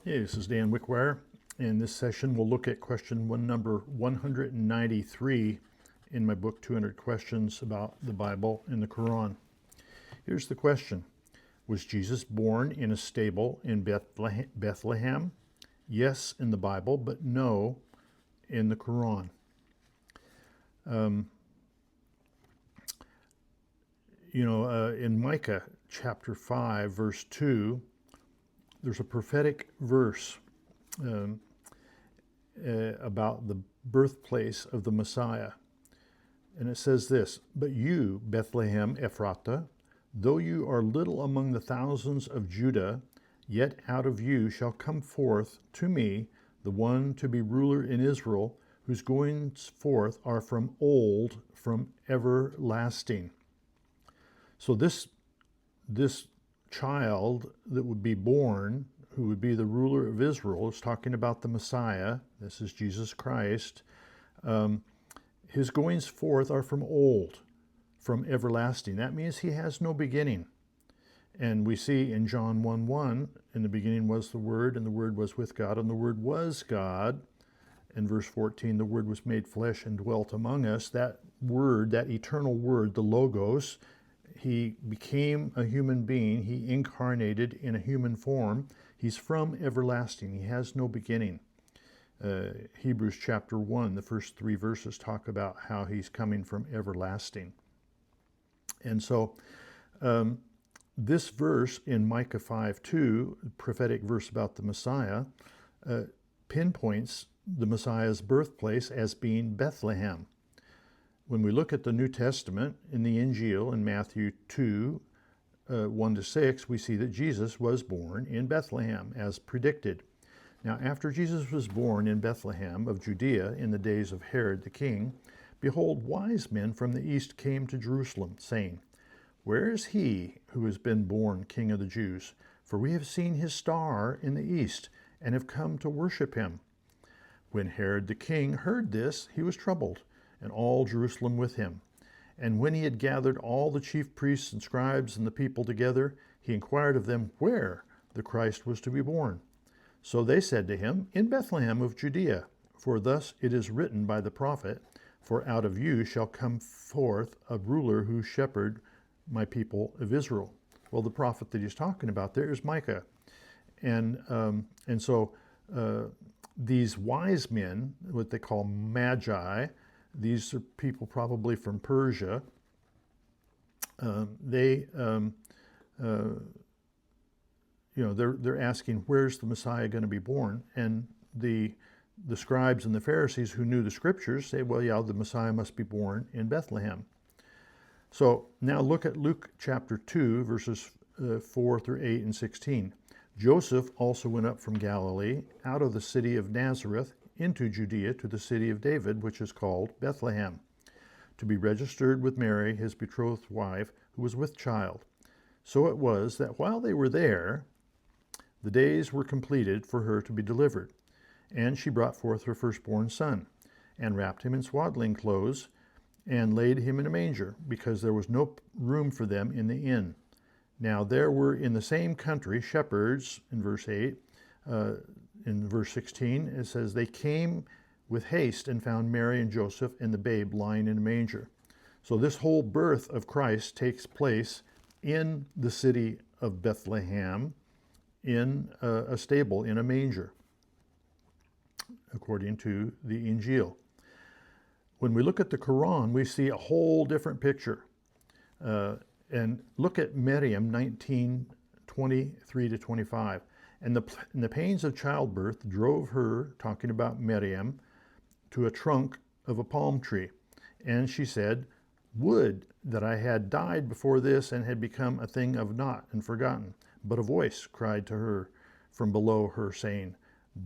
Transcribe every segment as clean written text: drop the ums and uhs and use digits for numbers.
Hey, this is Dan Wickwire. In this session, we'll look at question number 193 in my book, 200 Questions About the Bible and the Qur'an. Here's the question. Was Jesus born in a stable in Bethlehem? Yes, in the Bible, but no in the Qur'an. In Micah chapter 5, verse 2, there's a prophetic verse about the birthplace of the Messiah. And it says this, "But you, Bethlehem Ephratah, though you are little among the thousands of Judah, yet out of you shall come forth to me the one to be ruler in Israel, whose goings forth are from old, from everlasting." So this child that would be born, who would be the ruler of Israel, is talking about the Messiah. This is Jesus Christ. His goings forth are from old, from everlasting. That means he has no beginning. And we see in John 1:1, in the beginning was the Word, and the Word was with God, and the Word was God. In verse 14, the Word was made flesh and dwelt among us. That Word, that eternal Word, the Logos, he became a human being. He incarnated in a human form. He's from everlasting. He has no beginning. Hebrews chapter 1, the first 3 verses talk about how he's coming from everlasting. And so this verse in Micah 5:2, prophetic verse about the Messiah, pinpoints the Messiah's birthplace as being Bethlehem. When we look at the New Testament in the Injil in Matthew 2, 1-6, we see that Jesus was born in Bethlehem as predicted. Now, after Jesus was born in Bethlehem of Judea in the days of Herod the king, behold, wise men from the east came to Jerusalem, saying, "Where is he who has been born King of the Jews? For we have seen his star in the east, and have come to worship him." When Herod the king heard this, he was troubled, and all Jerusalem with him. And when he had gathered all the chief priests and scribes and the people together, he inquired of them where the Christ was to be born. So they said to him, "In Bethlehem of Judea, for thus it is written by the prophet, for out of you shall come forth a ruler who shepherd my people of Israel." Well, the prophet that he's talking about there is Micah. And so these wise men, what they call magi, these are people probably from Persia. They're asking, where's the Messiah going to be born? And the scribes and the Pharisees who knew the scriptures say, well, yeah, the Messiah must be born in Bethlehem. So now look at Luke chapter 2, verses 4 through 8 and 16. "Joseph also went up from Galilee, out of the city of Nazareth, into Judea to the city of David, which is called Bethlehem, to be registered with Mary, his betrothed wife, who was with child. So it was that while they were there, the days were completed for her to be delivered. And she brought forth her firstborn son, and wrapped him in swaddling clothes, and laid him in a manger, because there was no room for them in the inn. Now there were in the same country shepherds," in verse 8, in verse 16, it says, "They came with haste and found Mary and Joseph and the babe lying in a manger." So this whole birth of Christ takes place in the city of Bethlehem, in a stable, in a manger, according to the Injil. When we look at the Qur'an, we see a whole different picture. And look at Maryam 19:23-25. And the pains of childbirth drove her," talking about Maryam, "to a trunk of a palm tree. And she said, 'Would that I had died before this and had become a thing of naught and forgotten.' But a voice cried to her from below her, saying,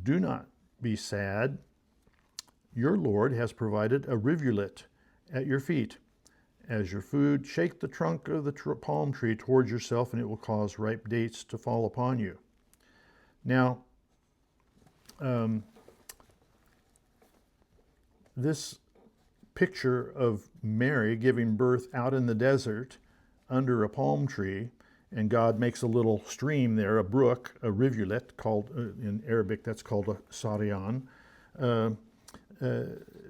'Do not be sad. Your Lord has provided a rivulet at your feet. As your food, shake the trunk of the palm tree towards yourself, and it will cause ripe dates to fall upon you.'" Now, this picture of Mary giving birth out in the desert under a palm tree and God makes a little stream there, a brook, a rivulet, called in Arabic that's called a Sarian.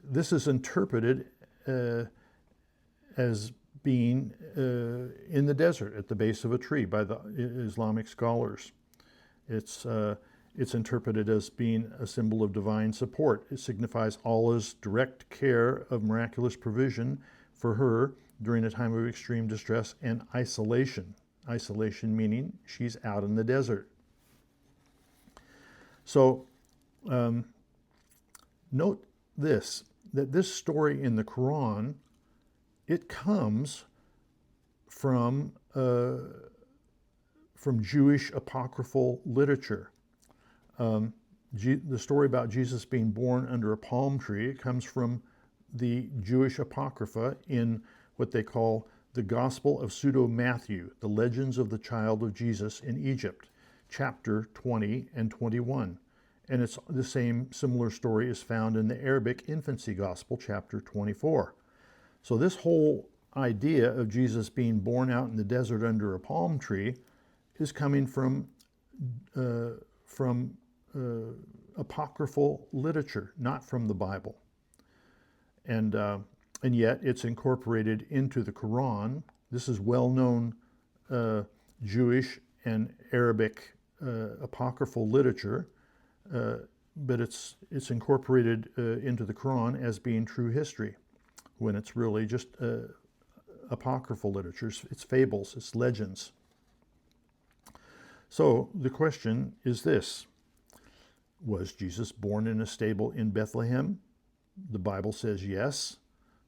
This is interpreted as being in the desert at the base of a tree by the Islamic scholars. It's interpreted as being a symbol of divine support. It signifies Allah's direct care of miraculous provision for her during a time of extreme distress and isolation. Isolation meaning she's out in the desert. So note this, that this story in the Qur'an, it comes from Jewish apocryphal literature. The story about Jesus being born under a palm tree comes from the Jewish Apocrypha in what they call the Gospel of Pseudo-Matthew, the Legends of the Child of Jesus in Egypt, chapter 20 and 21. And it's the same similar story is found in the Arabic Infancy Gospel, chapter 24. So this whole idea of Jesus being born out in the desert under a palm tree is coming from apocryphal literature, not from the Bible. And yet it's incorporated into the Qur'an. This is well-known Jewish and Arabic apocryphal literature, but it's incorporated into the Qur'an as being true history, when it's really just apocryphal literature. It's fables, it's legends. So the question is this: was Jesus born in a stable in Bethlehem? The Bible says yes.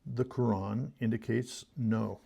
The Qur'an indicates no.